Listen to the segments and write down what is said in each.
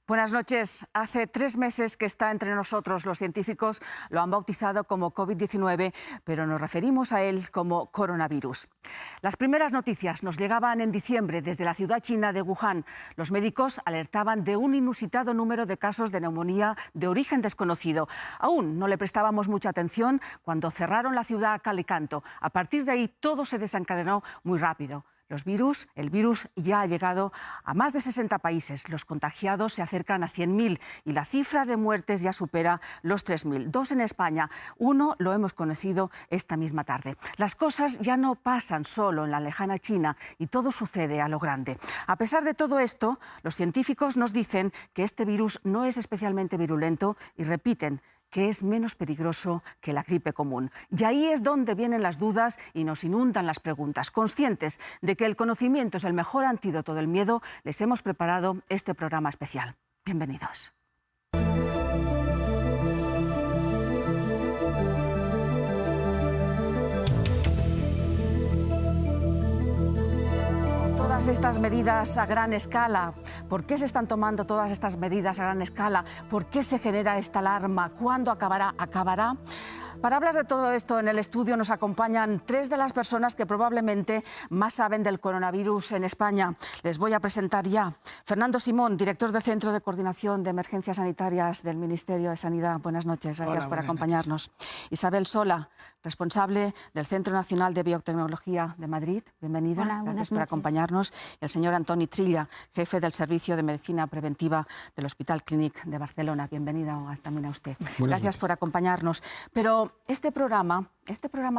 Buenas noches. Hace 3 meses que está entre nosotros. Los científicos lo han bautizado como COVID-19, pero nos referimos a él como coronavirus. Las primeras noticias nos llegaban en diciembre desde la ciudad china de Wuhan. Los médicos alertaban de un inusitado número de casos de neumonía de origen desconocido. Aún no le prestábamos mucha atención cuando cerraron la ciudad a cal y canto. A partir de ahí todo se desencadenó muy rápido. El virus ya ha llegado a más de 60 países. Los contagiados se acercan a 100.000 y la cifra de muertes ya supera los 3.000. 2 en España, 1 lo hemos conocido esta misma tarde. Las cosas ya no pasan solo en la lejana China y todo sucede a lo grande. A pesar de todo esto, los científicos nos dicen que este virus no es especialmente virulento y repiten que es menos peligroso que la gripe común. Y ahí es donde vienen las dudas y nos inundan las preguntas. Conscientes de que el conocimiento es el mejor antídoto del miedo, les hemos preparado este programa especial. Bienvenidos. Todas estas medidas a gran escala, ¿por qué se están tomando todas estas medidas a gran escala? ¿Por qué se genera esta alarma? ¿Cuándo acabará? ¿Acabará? Para hablar de todo esto en el estudio nos acompañan 3 de las personas que probablemente más saben del coronavirus en España. Les voy a presentar ya. Fernando Simón, director del Centro de Coordinación de Emergencias Sanitarias del Ministerio de Sanidad. Buenas noches, gracias por acompañarnos. Isabel Sola, responsable del Centro Nacional de Biotecnología de Madrid. Bienvenida, Hola, gracias por acompañarnos. Y el señor Antoni Trilla, jefe del Servicio de Medicina Preventiva del Hospital Clínic de Barcelona. Bienvenida también a usted. Gracias por acompañarnos. Pero este programa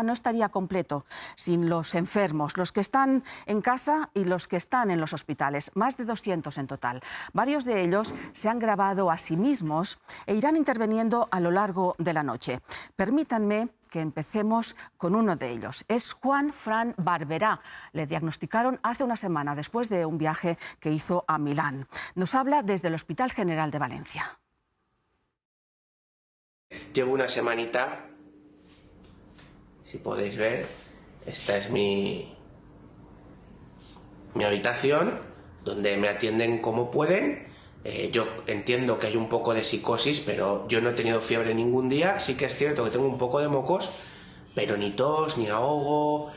no estaría completo sin los enfermos, los que están en casa y los que están en los hospitales, más de 200 en total. Varios de ellos se han grabado a sí mismos e irán interviniendo a lo largo de la noche. Permítanme que empecemos con uno de ellos. Es Juan Fran Barberá. Le diagnosticaron hace una semana después de un viaje que hizo a Milán. Nos habla desde el Hospital General de Valencia. Llevo una semanita. Si podéis ver, esta es mi habitación, donde me atienden como pueden. Yo entiendo que hay un poco de psicosis, pero yo no he tenido fiebre ningún día. Sí que es cierto que tengo un poco de mocos, pero ni tos, ni ahogo,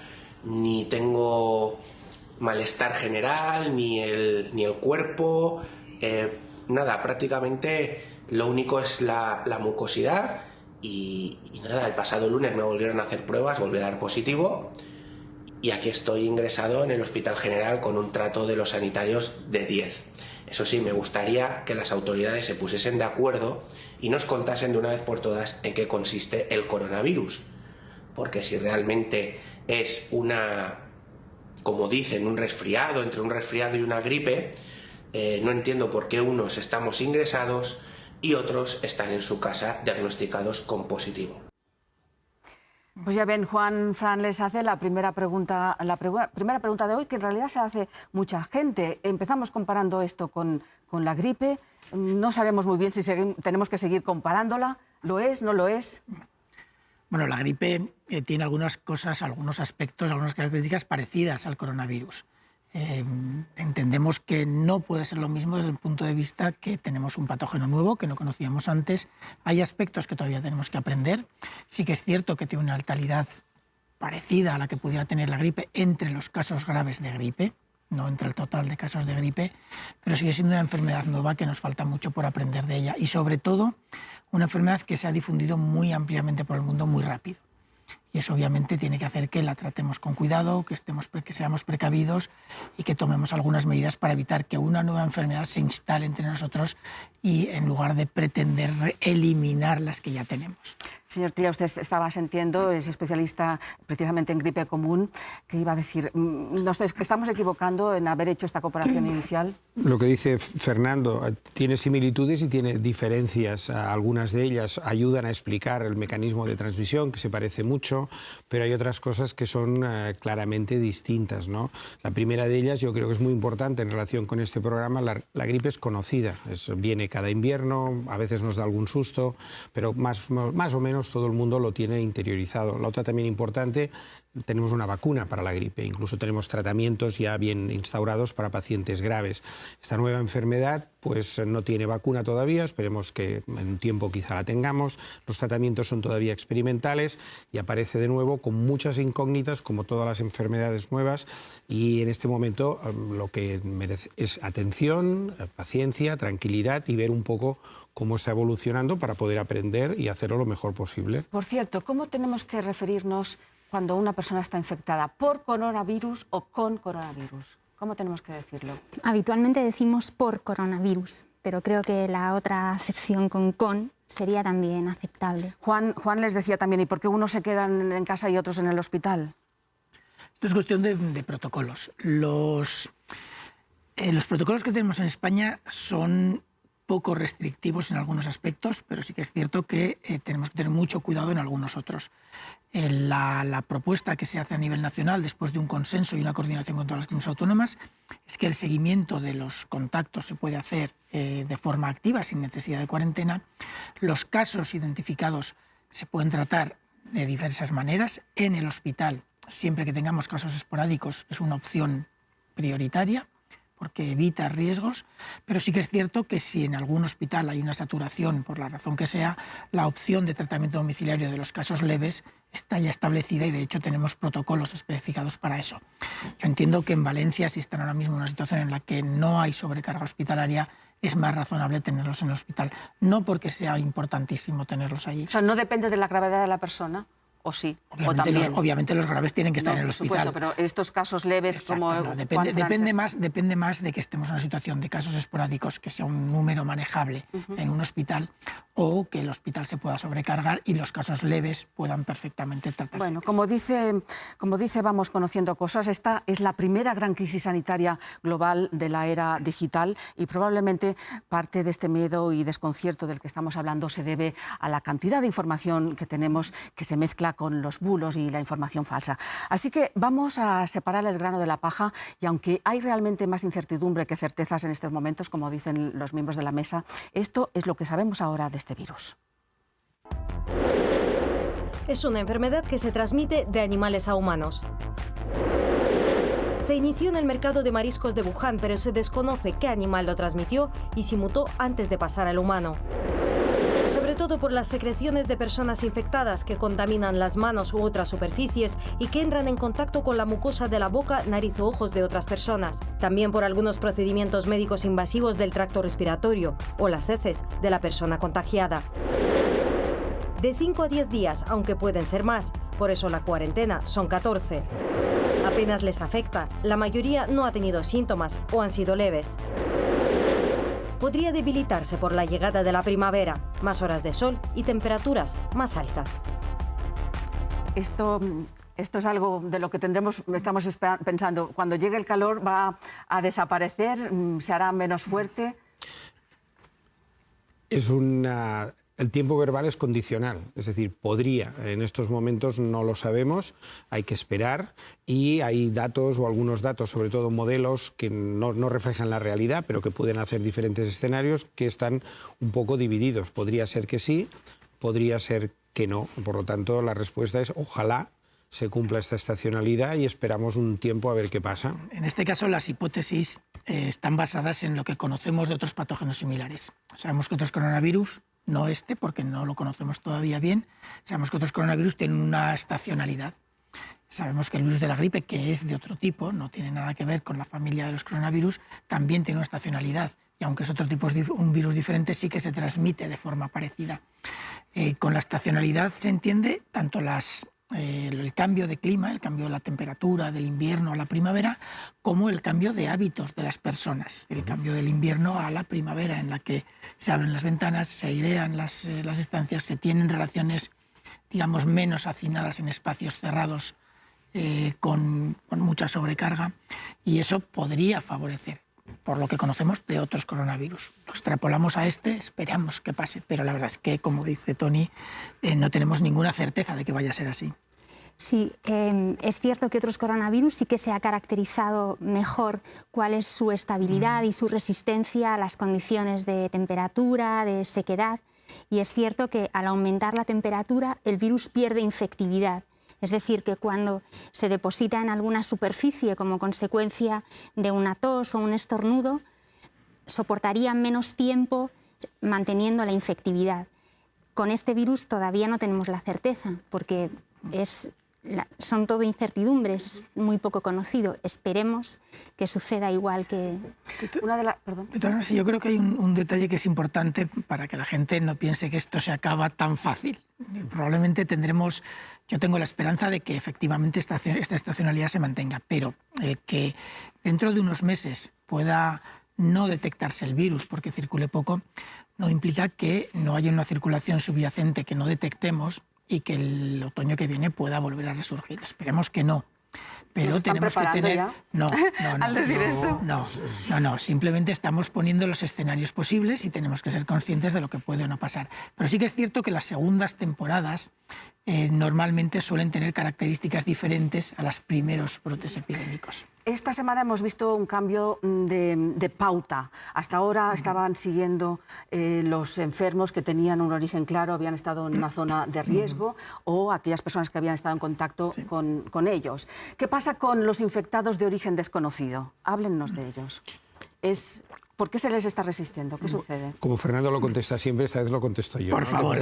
ni tengo malestar general, ni el cuerpo, nada, prácticamente lo único es la mucosidad. Y nada, el pasado lunes me volvieron a hacer pruebas, volví a dar positivo y aquí estoy ingresado en el Hospital General con un trato de los sanitarios de 10. Eso sí, me gustaría que las autoridades se pusiesen de acuerdo y nos contasen de una vez por todas en qué consiste el coronavirus, porque si realmente es como dicen, un resfriado, entre un resfriado y una gripe, no entiendo por qué unos estamos ingresados y otros están en su casa diagnosticados con positivo. Pues ya ven, Juan Fran les hace la primera pregunta de hoy, que en realidad se hace mucha gente. Empezamos comparando esto con la gripe. No sabemos muy bien si tenemos que seguir comparándola. ¿Lo es? ¿No lo es? Bueno, la gripe tiene algunas cosas, algunos aspectos, algunas características parecidas al coronavirus. Entendemos que no puede ser lo mismo desde el punto de vista que tenemos un patógeno nuevo que no conocíamos antes. Hay aspectos que todavía tenemos que aprender. Sí que es cierto que tiene una letalidad parecida a la que pudiera tener la gripe entre los casos graves de gripe, no entre el total de casos de gripe, pero sigue siendo una enfermedad nueva que nos falta mucho por aprender de ella y sobre todo una enfermedad que se ha difundido muy ampliamente por el mundo muy rápido. Y eso obviamente tiene que hacer que la tratemos con cuidado, que seamos precavidos y que tomemos algunas medidas para evitar que una nueva enfermedad se instale entre nosotros y en lugar de pretender eliminar las que ya tenemos. Señor Trilla, usted estaba sintiendo, es especialista precisamente en gripe común, que iba a decir, ¿nos estamos equivocando en haber hecho esta comparación inicial? Lo que dice Fernando tiene similitudes y tiene diferencias. Algunas de ellas ayudan a explicar el mecanismo de transmisión, que se parece mucho, pero hay otras cosas que son claramente distintas, ¿no? La primera de ellas, yo creo que es muy importante en relación con este programa, la gripe es conocida, viene cada invierno, a veces nos da algún susto, pero más o menos todo el mundo lo tiene interiorizado. La otra también importante, tenemos una vacuna para la gripe, incluso tenemos tratamientos ya bien instaurados para pacientes graves. Esta nueva enfermedad pues no tiene vacuna todavía, esperemos que en un tiempo quizá la tengamos. Los tratamientos son todavía experimentales y aparece de nuevo con muchas incógnitas, como todas las enfermedades nuevas, y en este momento lo que merece es atención, paciencia, tranquilidad y ver un poco cómo está evolucionando para poder aprender y hacerlo lo mejor posible. Por cierto, ¿cómo tenemos que referirnos cuando una persona está infectada por coronavirus o con coronavirus? ¿Cómo tenemos que decirlo? Habitualmente decimos por coronavirus, pero creo que la otra acepción con sería también aceptable. Juan les decía también, ¿y por qué unos se quedan en casa y otros en el hospital? Esto es cuestión de protocolos. Los protocolos que tenemos en España son poco restrictivos en algunos aspectos, pero sí que es cierto que tenemos que tener mucho cuidado en algunos otros. La propuesta que se hace a nivel nacional, después de un consenso y una coordinación con todas las comunidades autónomas, es que el seguimiento de los contactos se puede hacer de forma activa, sin necesidad de cuarentena. Los casos identificados se pueden tratar de diversas maneras. En el hospital, siempre que tengamos casos esporádicos, es una opción prioritaria, porque evita riesgos, pero sí que es cierto que si en algún hospital hay una saturación, por la razón que sea, la opción de tratamiento domiciliario de los casos leves está ya establecida y de hecho tenemos protocolos especificados para eso. Yo entiendo que en Valencia, si están ahora mismo en una situación en la que no hay sobrecarga hospitalaria, es más razonable tenerlos en el hospital, no porque sea importantísimo tenerlos allí. O sea, ¿no depende de la gravedad de la persona? ¿O sí? Obviamente los graves tienen que estar en el hospital. Por supuesto, pero estos casos leves, exacto, como no, depende más de que estemos en una situación de casos esporádicos, que sea un número manejable en un hospital, o que el hospital se pueda sobrecargar y los casos leves puedan perfectamente tratarse. Bueno, como dice, vamos conociendo cosas. Esta es la primera gran crisis sanitaria global de la era digital y probablemente parte de este miedo y desconcierto del que estamos hablando se debe a la cantidad de información que tenemos que se mezcla con los bulos y la información falsa. Así que vamos a separar el grano de la paja y aunque hay realmente más incertidumbre que certezas en estos momentos, como dicen los miembros de la mesa, esto es lo que sabemos ahora de este virus. Es una enfermedad que se transmite de animales a humanos. Se inició en el mercado de mariscos de Wuhan, pero se desconoce qué animal lo transmitió y si mutó antes de pasar al humano. Sobre todo por las secreciones de personas infectadas que contaminan las manos u otras superficies y que entran en contacto con la mucosa de la boca, nariz o ojos de otras personas. También por algunos procedimientos médicos invasivos del tracto respiratorio o las heces de la persona contagiada. De 5 a 10 días, aunque pueden ser más, por eso la cuarentena son 14. Apenas les afecta, la mayoría no ha tenido síntomas o han sido leves. Podría debilitarse por la llegada de la primavera, más horas de sol y temperaturas más altas. Esto es algo de lo que estamos pensando. Cuando llegue el calor va a desaparecer, se hará menos fuerte. El tiempo verbal es condicional, es decir, podría, en estos momentos no lo sabemos, hay que esperar y hay datos o algunos datos, sobre todo modelos que no reflejan la realidad, pero que pueden hacer diferentes escenarios que están un poco divididos. Podría ser que sí, podría ser que no. Por lo tanto, la respuesta es ojalá se cumpla esta estacionalidad y esperamos un tiempo a ver qué pasa. En este caso, las hipótesis están basadas en lo que conocemos de otros patógenos similares. Sabemos que otros coronavirus, no este, porque no lo conocemos todavía bien, sabemos que otros coronavirus tienen una estacionalidad. Sabemos que el virus de la gripe, que es de otro tipo, no tiene nada que ver con la familia de los coronavirus, también tiene una estacionalidad. Y aunque es otro tipo, un virus diferente, sí que se transmite de forma parecida. Con la estacionalidad se entiende tanto el cambio de clima, el cambio de la temperatura del invierno a la primavera, como el cambio de hábitos de las personas. El cambio del invierno a la primavera, en la que se abren las ventanas, se airean las estancias, se tienen relaciones, digamos, menos hacinadas en espacios cerrados con mucha sobrecarga, y eso podría favorecer, por lo que conocemos de otros coronavirus. Lo extrapolamos a este, esperamos que pase, pero la verdad es que, como dice Toni, no tenemos ninguna certeza de que vaya a ser así. Sí, es cierto que otros coronavirus sí que se ha caracterizado mejor cuál es su estabilidad y su resistencia a las condiciones de temperatura, de sequedad, y es cierto que al aumentar la temperatura el virus pierde infectividad. Es decir, que cuando se deposita en alguna superficie como consecuencia de una tos o un estornudo, soportaría menos tiempo manteniendo la infectividad. Con este virus todavía no tenemos la certeza, porque son todo incertidumbres, muy poco conocido. Esperemos que suceda igual que... Sí, yo creo que hay un detalle que es importante para que la gente no piense que esto se acaba tan fácil. Probablemente yo tengo la esperanza de que efectivamente esta estacionalidad se mantenga, pero el que dentro de unos meses pueda no detectarse el virus porque circule poco, no implica que no haya una circulación subyacente que no detectemos y que el otoño que viene pueda volver a resurgir. Esperemos que no. Pero ¿Nos están tenemos que preparando tener... ya? No, ¿Al decir esto? No, simplemente estamos poniendo los escenarios posibles y tenemos que ser conscientes de lo que puede o no pasar. Pero sí que es cierto que las segundas temporadas normalmente suelen tener características diferentes a los primeros brotes epidémicos. Esta semana hemos visto un cambio de pauta. Hasta ahora estaban siguiendo los enfermos que tenían un origen claro, habían estado en una zona de riesgo, o aquellas personas que habían estado en contacto con ellos. ¿Qué pasa con los infectados de origen desconocido? Háblennos de ellos. ¿Por qué se les está resistiendo? ¿Qué sucede? Como Fernando lo contesta siempre, esta vez lo contesto yo. Por favor.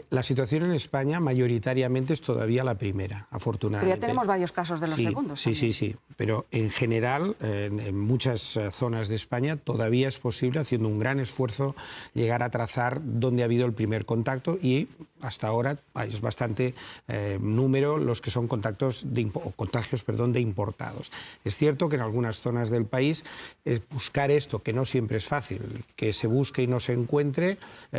La situación en España mayoritariamente es todavía la primera, afortunadamente. Pero ya tenemos varios casos de los segundos. Sí. Pero en general, en muchas zonas de España todavía es posible, haciendo un gran esfuerzo, llegar a trazar dónde ha habido el primer contacto, y hasta ahora es bastante número los que son contagios de importados. Es cierto que en algunas zonas del país buscar esto, que no siempre es fácil, que se busque y no se encuentre,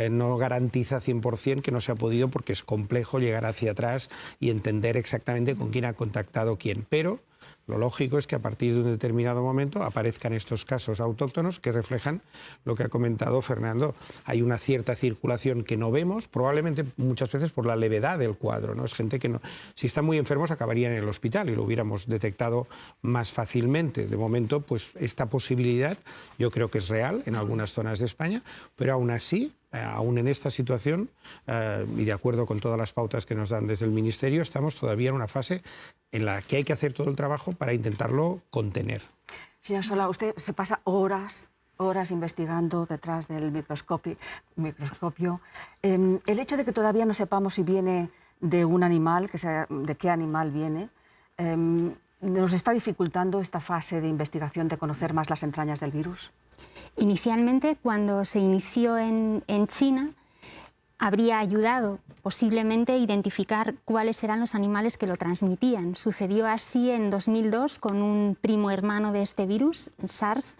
no garantiza 100% que no se ha podido, porque es complejo llegar hacia atrás y entender exactamente con quién ha contactado quién. Pero lo lógico es que a partir de un determinado momento aparezcan estos casos autóctonos que reflejan lo que ha comentado Fernando. Hay una cierta circulación que no vemos, probablemente muchas veces por la levedad del cuadro, ¿no? Es gente que si están muy enfermos acabarían en el hospital y lo hubiéramos detectado más fácilmente. De momento, pues esta posibilidad yo creo que es real en algunas zonas de España, pero aún así, aún en esta situación, y de acuerdo con todas las pautas que nos dan desde el Ministerio, estamos todavía en una fase en la que hay que hacer todo el trabajo para intentarlo contener. Señora Solà, usted se pasa horas investigando detrás del microscopio. El hecho de que todavía no sepamos si viene de un animal, de qué animal viene, ¿nos está dificultando esta fase de investigación, de conocer más las entrañas del virus? Inicialmente, cuando se inició en China, habría ayudado posiblemente a identificar cuáles eran los animales que lo transmitían. Sucedió así en 2002 con un primo hermano de este virus, SARS,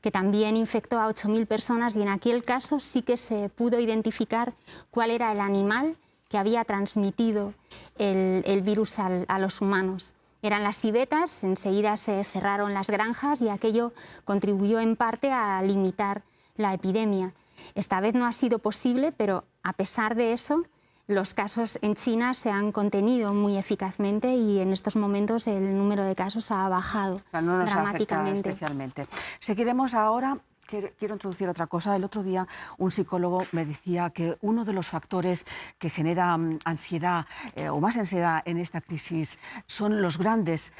que también infectó a 8.000 personas, y en aquel caso sí que se pudo identificar cuál era el animal que había transmitido el virus a los humanos. Eran las civetas, enseguida se cerraron las granjas y aquello contribuyó en parte a limitar la epidemia. Esta vez no ha sido posible, pero a pesar de eso, los casos en China se han contenido muy eficazmente y en estos momentos el número de casos ha bajado dramáticamente. Especialmente. Seguiremos ahora. Quiero introducir otra cosa. El otro día un psicólogo me decía que uno de los factores que genera ansiedad o más ansiedad en esta crisis son las grandes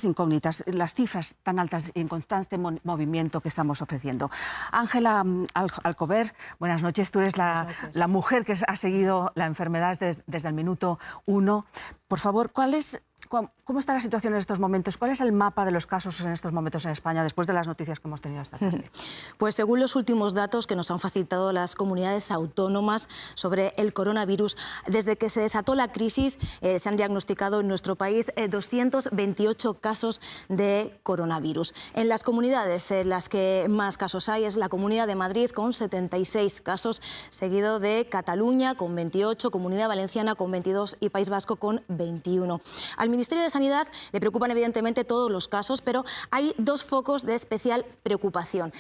incógnitas, las cifras tan altas y en constante movimiento que estamos ofreciendo. Ángela Alcover, buenas noches. Tú eres la mujer que ha seguido la enfermedad desde el minuto 1. Por favor, ¿cómo está la situación en estos momentos? ¿Cuál es el mapa de los casos en estos momentos en España después de las noticias que hemos tenido esta tarde? Pues según los últimos datos que nos han facilitado las comunidades autónomas sobre el coronavirus, desde que se desató la crisis se han diagnosticado en nuestro país 228 casos de coronavirus. En las comunidades en las que más casos hay es la Comunidad de Madrid con 76 casos, seguido de Cataluña con 28, Comunidad Valenciana con 22 y País Vasco con 21. Al Ministerio de Sanidad le preocupan evidentemente todos los casos, pero hay dos focos de especial preocupación.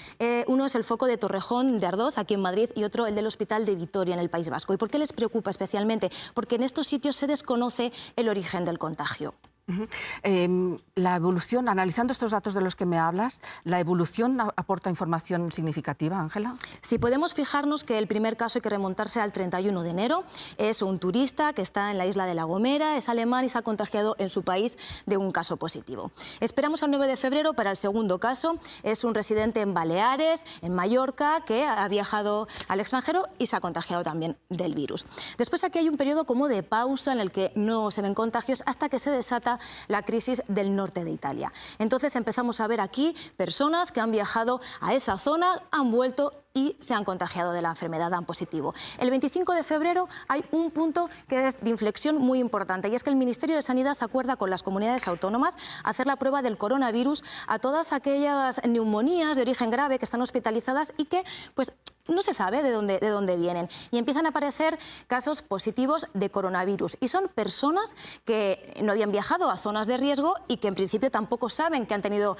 Uno es el foco de Torrejón de Ardoz, aquí en Madrid, y otro el del Hospital de Vitoria, en el País Vasco. ¿Y por qué les preocupa especialmente? Porque en estos sitios se desconoce el origen del contagio. La evolución, analizando estos datos de los que me hablas, ¿la evolución aporta información significativa, Ángela? Sí, podemos fijarnos que el primer caso hay que remontarse al 31 de enero. Es un turista que está en la isla de La Gomera, es alemán y se ha contagiado en su país de un caso positivo. Esperamos al 9 de febrero para el segundo caso. Es un residente en Baleares, en Mallorca, que ha viajado al extranjero y se ha contagiado también del virus. Después aquí hay un periodo como de pausa en el que no se ven contagios hasta que se desata la crisis del norte de Italia. Entonces empezamos a ver aquí personas que han viajado a esa zona, han vuelto y se han contagiado de la enfermedad, dan positivo. El 25 de febrero hay un punto que es de inflexión muy importante y es que el Ministerio de Sanidad acuerda con las comunidades autónomas hacer la prueba del coronavirus a todas aquellas neumonías de origen grave que están hospitalizadas y que pues no se sabe de dónde vienen. Y empiezan a aparecer casos positivos de coronavirus. Y son personas que no habían viajado a zonas de riesgo y que en principio tampoco saben que han tenido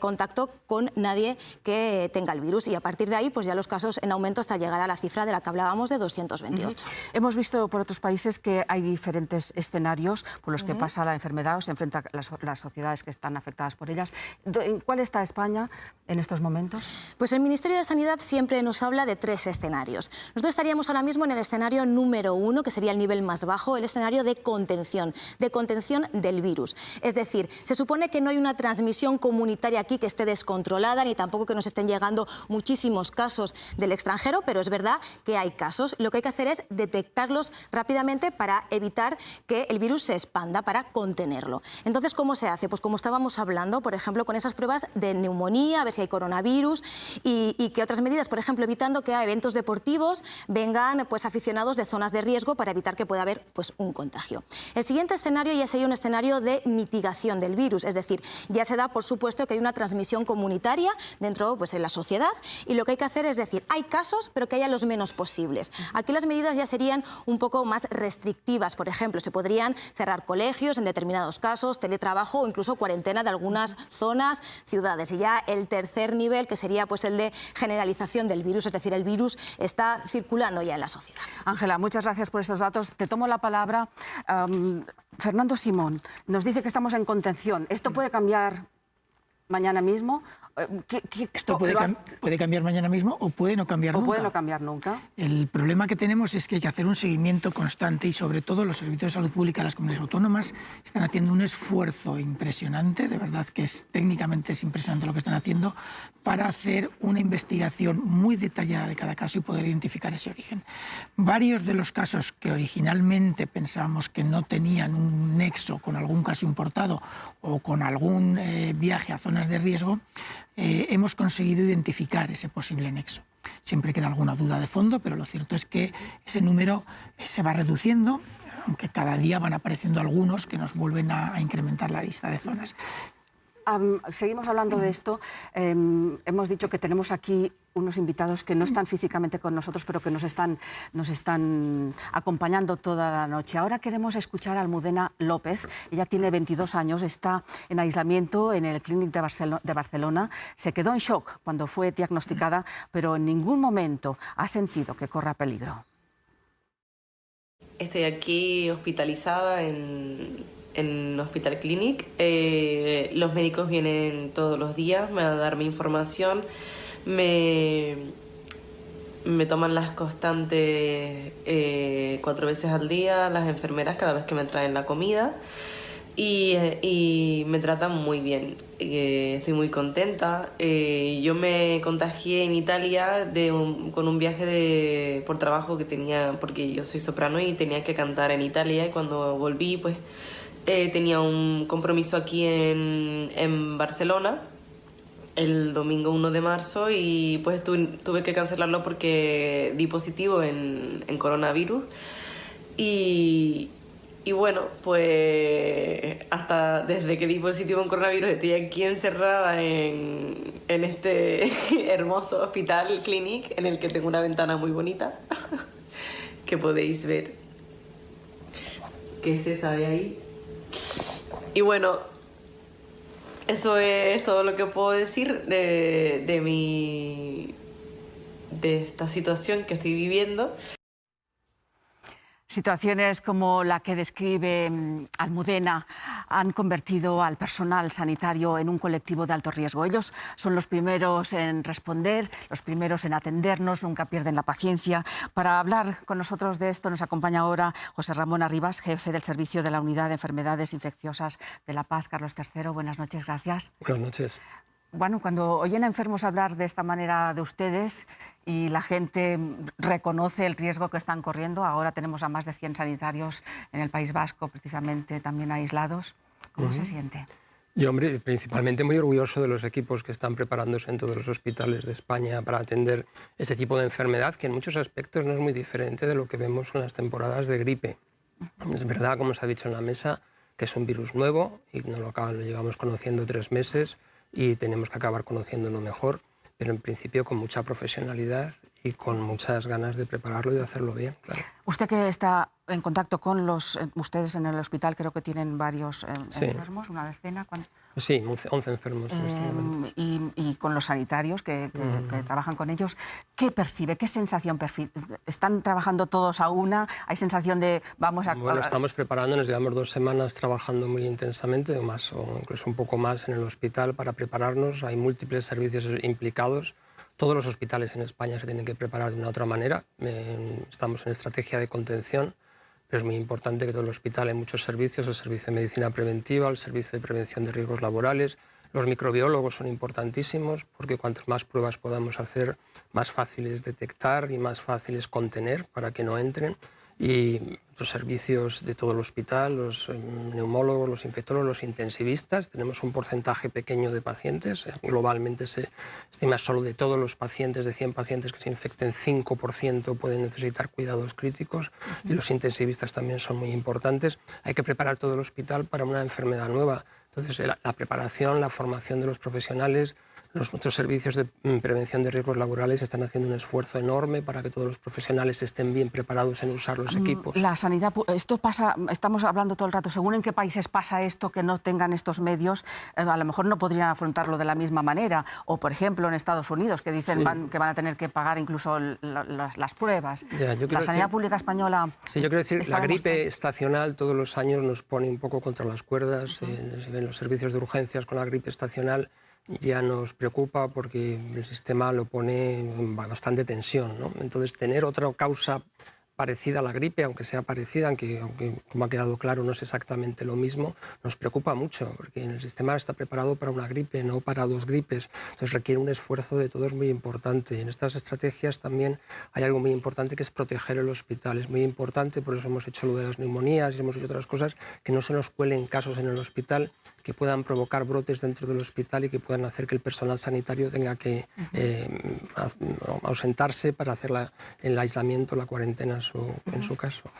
contacto con nadie que tenga el virus. Y a partir de ahí, pues ya los casos en aumento hasta llegar a la cifra de la que hablábamos de 228. Hemos visto por otros países que hay diferentes escenarios por los que pasa la enfermedad o se enfrentan las sociedades que están afectadas por ellas. ¿En cuál está España en estos momentos? Pues el Ministerio de Sanidad siempre nos habla de 3 escenarios. Nosotros estaríamos ahora mismo en el escenario número 1, que sería el nivel más bajo, el escenario de contención del virus. Es decir, se supone que no hay una transmisión comunitaria aquí que esté descontrolada, ni tampoco que nos estén llegando muchísimos casos del extranjero, pero es verdad que hay casos. Lo que hay que hacer es detectarlos rápidamente para evitar que el virus se expanda, para contenerlo. Entonces, ¿cómo se hace? Pues como estábamos hablando, por ejemplo, con esas pruebas de neumonía, a ver si hay coronavirus y que otras medidas, por ejemplo, evitando que a eventos deportivos vengan pues aficionados de zonas de riesgo para evitar que pueda haber pues un contagio. El siguiente escenario ya sería un escenario de mitigación del virus, es decir, ya se da por supuesto que hay una transmisión comunitaria dentro pues en la sociedad y lo que hay que hacer es decir, hay casos pero que haya los menos posibles. Aquí las medidas ya serían un poco más restrictivas, por ejemplo, se podrían cerrar colegios en determinados casos, teletrabajo o incluso cuarentena de algunas zonas, ciudades. Y ya el tercer nivel, que sería pues el de generalización del virus, es decir, el virus está circulando ya en la sociedad. Ángela, muchas gracias por estos datos. Te tomo la palabra. Fernando Simón nos dice que estamos en contención. ¿Esto puede cambiar mañana mismo? Esto puede cambiar mañana mismo o puede no cambiar nunca. O puede no cambiar nunca. El problema que tenemos es que hay que hacer un seguimiento constante y sobre todo los servicios de salud pública de las comunidades autónomas están haciendo un esfuerzo impresionante, de verdad que técnicamente es impresionante lo que están haciendo, para hacer una investigación muy detallada de cada caso y poder identificar ese origen. Varios de los casos que originalmente pensábamos que no tenían un nexo con algún caso importado o con algún viaje a zonas de riesgo, hemos conseguido identificar ese posible nexo. Siempre queda alguna duda de fondo, pero lo cierto es que ese número se va reduciendo, aunque cada día van apareciendo algunos que nos vuelven a incrementar la lista de zonas. Seguimos hablando de esto. Hemos dicho que tenemos aquí unos invitados que no están físicamente con nosotros, pero que nos están acompañando toda la noche. Ahora queremos escuchar a Almudena López. Ella tiene 22 años, está en aislamiento en el Clínic de Barcelona. Se quedó en shock cuando fue diagnosticada, pero en ningún momento ha sentido que corra peligro. Estoy aquí hospitalizada en Hospital Clínic. Los médicos vienen todos los días, me van a darme información, me toman las constantes 4 veces al día, las enfermeras cada vez que me traen la comida y me tratan muy bien. Estoy muy contenta. Yo me contagié en Italia con un viaje por trabajo que tenía, porque yo soy soprano y tenía que cantar en Italia, y cuando volví pues tenía un compromiso aquí en Barcelona el domingo 1 de marzo y pues tuve que cancelarlo porque di positivo en coronavirus y bueno, pues hasta desde que di positivo en coronavirus estoy aquí encerrada en este hermoso Hospital Clínic, en el que tengo una ventana muy bonita que podéis ver, que es esa de ahí. Y bueno, eso es todo lo que puedo decir de esta situación que estoy viviendo. Situaciones como la que describe Almudena han convertido al personal sanitario en un colectivo de alto riesgo. Ellos son los primeros en responder, los primeros en atendernos, nunca pierden la paciencia. Para hablar con nosotros de esto nos acompaña ahora José Ramón Arribas, jefe del Servicio de la Unidad de Enfermedades Infecciosas de La Paz, Carlos III. Buenas noches, gracias. Buenas noches. Bueno, cuando oyen a enfermos hablar de esta manera de ustedes y la gente reconoce el riesgo que están corriendo, ahora tenemos a más de 100 sanitarios en el País Vasco, precisamente también aislados, ¿cómo se siente? Yo, hombre, principalmente muy orgulloso de los equipos que están preparándose en todos los hospitales de España para atender este tipo de enfermedad, que en muchos aspectos no es muy diferente de lo que vemos en las temporadas de gripe. Es verdad, como se ha dicho en la mesa, que es un virus nuevo y lo llevamos conociendo 3 meses y tenemos que acabar conociéndolo mejor, pero en principio con mucha profesionalidad y con muchas ganas de prepararlo y de hacerlo bien, claro. Usted que está en contacto con ustedes en el hospital, creo que tienen varios enfermos, una decena. Sí, 11 enfermos en este momento. Y con los sanitarios que trabajan con ellos, ¿qué percibe? ¿Qué sensación percibe? ¿Están trabajando todos a una? ¿Hay sensación de vamos a...? Bueno, estamos preparándonos, llevamos 2 semanas trabajando muy intensamente, o incluso un poco más en el hospital para prepararnos. Hay múltiples servicios implicados. Todos los hospitales en España se tienen que preparar de una u otra manera. Estamos en estrategia de contención, pero es muy importante que todo el hospital, hay muchos servicios, el servicio de medicina preventiva, el servicio de prevención de riesgos laborales. Los microbiólogos son importantísimos porque cuantas más pruebas podamos hacer, más fácil es detectar y más fácil es contener para que no entren. Y los servicios de todo el hospital, los neumólogos, los infectólogos, los intensivistas, tenemos un porcentaje pequeño de pacientes. Globalmente se estima solo de todos los pacientes, de 100 pacientes que se infecten, 5% pueden necesitar cuidados críticos y los intensivistas también son muy importantes. Hay que preparar todo el hospital para una enfermedad nueva. Entonces, la preparación, la formación de los profesionales, nuestros servicios de prevención de riesgos laborales están haciendo un esfuerzo enorme para que todos los profesionales estén bien preparados en usar los equipos. La sanidad, esto pasa, estamos hablando todo el rato, según en qué países pasa esto, que no tengan estos medios, a lo mejor no podrían afrontarlo de la misma manera. O, por ejemplo, en Estados Unidos, que dicen que van a tener que pagar incluso las pruebas. La sanidad pública española... Sí, yo quiero decir, la gripe estacional todos los años nos pone un poco contra las cuerdas. En los servicios de urgencias con la gripe estacional ya nos preocupa porque el sistema lo pone en bastante tensión, ¿no? Entonces, tener otra causa parecida a la gripe, aunque sea parecida, aunque como ha quedado claro no es exactamente lo mismo, nos preocupa mucho, porque el sistema está preparado para una gripe, no para 2 gripes. Entonces requiere un esfuerzo de todos muy importante. En estas estrategias también hay algo muy importante que es proteger el hospital. Es muy importante, por eso hemos hecho lo de las neumonías y hemos hecho otras cosas, que no se nos cuelen casos en el hospital que puedan provocar brotes dentro del hospital y que puedan hacer que el personal sanitario tenga que ausentarse para hacer el aislamiento, la cuarentena en su caso.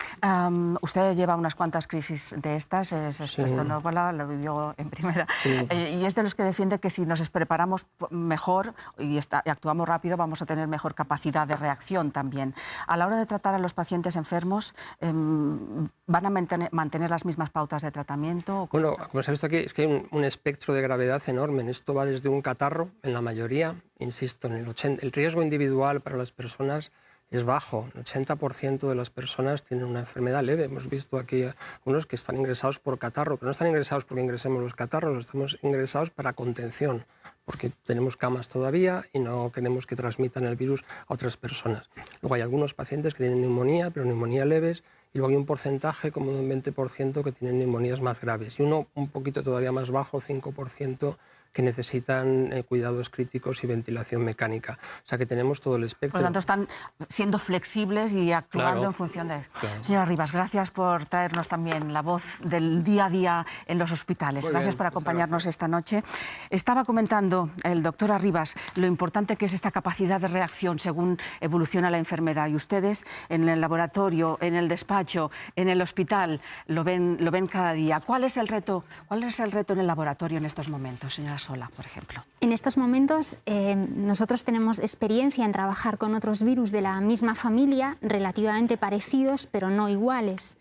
Usted lleva unas cuantas crisis de estas, es experto en ébola, lo vivió en primera, y es de los que defiende que si nos preparamos mejor y actuamos rápido vamos a tener mejor capacidad de reacción también. A la hora de tratar a los pacientes enfermos, ¿van a mantener las mismas pautas de tratamiento? Bueno, como se ha visto aquí, es que hay un espectro de gravedad enorme. Esto va desde un catarro, en la mayoría, insisto, el riesgo individual para las personas es bajo. El 80% de las personas tienen una enfermedad leve. Hemos visto aquí unos que están ingresados por catarro, pero no están ingresados porque ingresemos los catarros, estamos ingresados para contención, porque tenemos camas todavía y no queremos que transmitan el virus a otras personas. Luego hay algunos pacientes que tienen neumonía, pero neumonía leves, y luego hay un porcentaje como de un 20% que tienen neumonías más graves y uno un poquito todavía más bajo, 5%, que necesitan cuidados críticos y ventilación mecánica. O sea que tenemos todo el espectro. Por lo tanto, están siendo flexibles y actuando en función de eso. Señora Arribas, gracias por traernos también la voz del día a día en los hospitales. Gracias por acompañarnos esta noche. Estaba comentando el doctor Arribas lo importante que es esta capacidad de reacción según evoluciona la enfermedad. Y ustedes en el laboratorio, en el despacho, en el hospital, lo ven cada día. ¿Cuál es el reto en el laboratorio en estos momentos, señora Sola, por ejemplo? En estos momentos nosotros tenemos experiencia en trabajar con otros virus de la misma familia, relativamente parecidos, pero no iguales.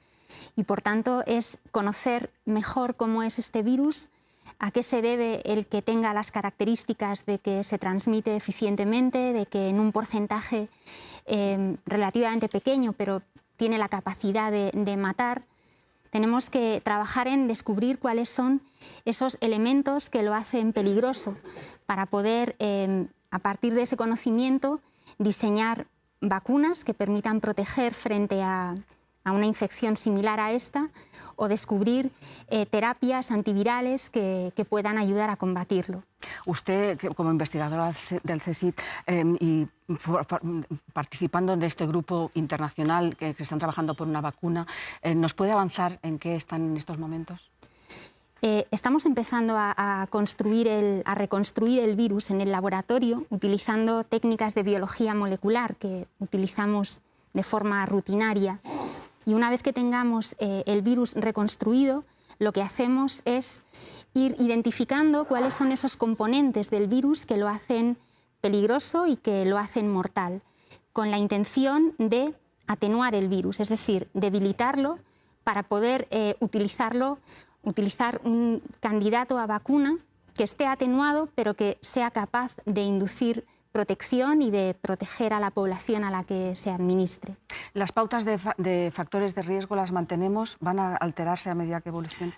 Y por tanto es conocer mejor cómo es este virus, a qué se debe el que tenga las características de que se transmite eficientemente, de que en un porcentaje relativamente pequeño, pero tiene la capacidad de matar, tenemos que trabajar en descubrir cuáles son esos elementos que lo hacen peligroso para poder, a partir de ese conocimiento, diseñar vacunas que permitan proteger frente a una infección similar a esta o descubrir terapias antivirales que puedan ayudar a combatirlo. Usted, como investigadora del CSIC y participando en este grupo internacional que están trabajando por una vacuna, ¿nos puede avanzar en qué están en estos momentos? Estamos empezando a reconstruir el virus en el laboratorio utilizando técnicas de biología molecular que utilizamos de forma rutinaria. Y una vez que tengamos el virus reconstruido, lo que hacemos es ir identificando cuáles son esos componentes del virus que lo hacen peligroso y que lo hacen mortal, con la intención de atenuar el virus, es decir, debilitarlo para poder utilizar un candidato a vacuna que esté atenuado, pero que sea capaz de inducir protección y de proteger a la población a la que se administre. ¿Las pautas de factores de riesgo las mantenemos? ¿Van a alterarse a medida que evolucione?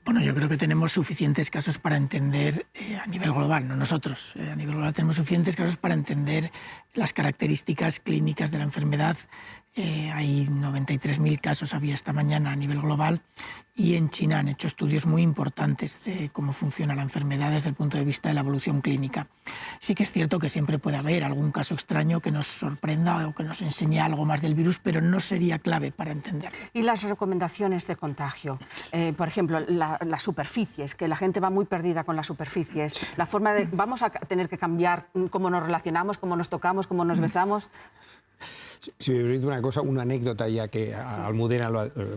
Bueno, yo creo que tenemos suficientes casos para entender a nivel global, no nosotros, a nivel global tenemos suficientes casos para entender las características clínicas de la enfermedad. Hay 93.000 casos, había esta mañana a nivel global, y en China han hecho estudios muy importantes de cómo funciona la enfermedad desde el punto de vista de la evolución clínica. Sí que es cierto que siempre puede haber algún caso extraño que nos sorprenda o que nos enseñe algo más del virus, pero no sería clave para entenderlo. ¿Y las recomendaciones de contagio? Por ejemplo, las superficies, que la gente va muy perdida con las superficies. La forma de... ¿Vamos a tener que cambiar cómo nos relacionamos, cómo nos tocamos, cómo nos besamos? Si me permite una anécdota, ya que Almudena,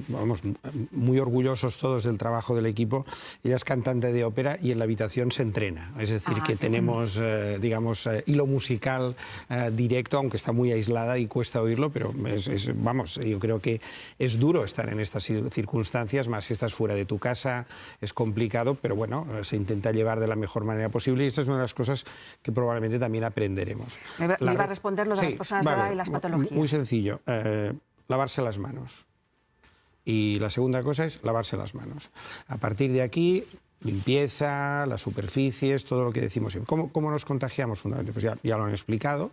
vamos, muy orgullosos todos del trabajo del equipo. Ella es cantante de ópera y en la habitación se entrena. Es decir, que tenemos, digamos, hilo musical directo, aunque está muy aislada y cuesta oírlo, pero vamos, yo creo que es duro estar en estas circunstancias, más si estás fuera de tu casa, es complicado, pero bueno, se intenta llevar de la mejor manera posible y esta es una de las cosas que probablemente también aprenderemos. Me iba a responder lo de las personas de edad y las patologías. Muy sencillo, lavarse las manos. Y la segunda cosa es lavarse las manos. A partir de aquí, limpieza, las superficies, todo lo que decimos siempre. ¿Cómo nos contagiamos fundamentalmente? Pues ya lo han explicado,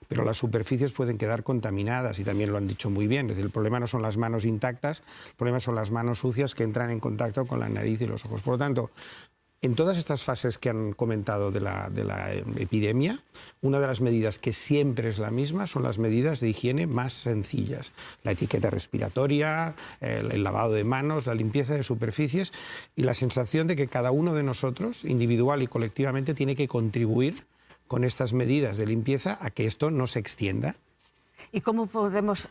pero las superficies pueden quedar contaminadas y también lo han dicho muy bien. Es decir, el problema no son las manos intactas, el problema son las manos sucias que entran en contacto con la nariz y los ojos. Por lo tanto, en todas estas fases que han comentado de la epidemia, una de las medidas que siempre es la misma son las medidas de higiene más sencillas. La etiqueta respiratoria, el lavado de manos, la limpieza de superficies y la sensación de que cada uno de nosotros, individual y colectivamente, tiene que contribuir con estas medidas de limpieza a que esto no se extienda. ¿Y cómo podemos...?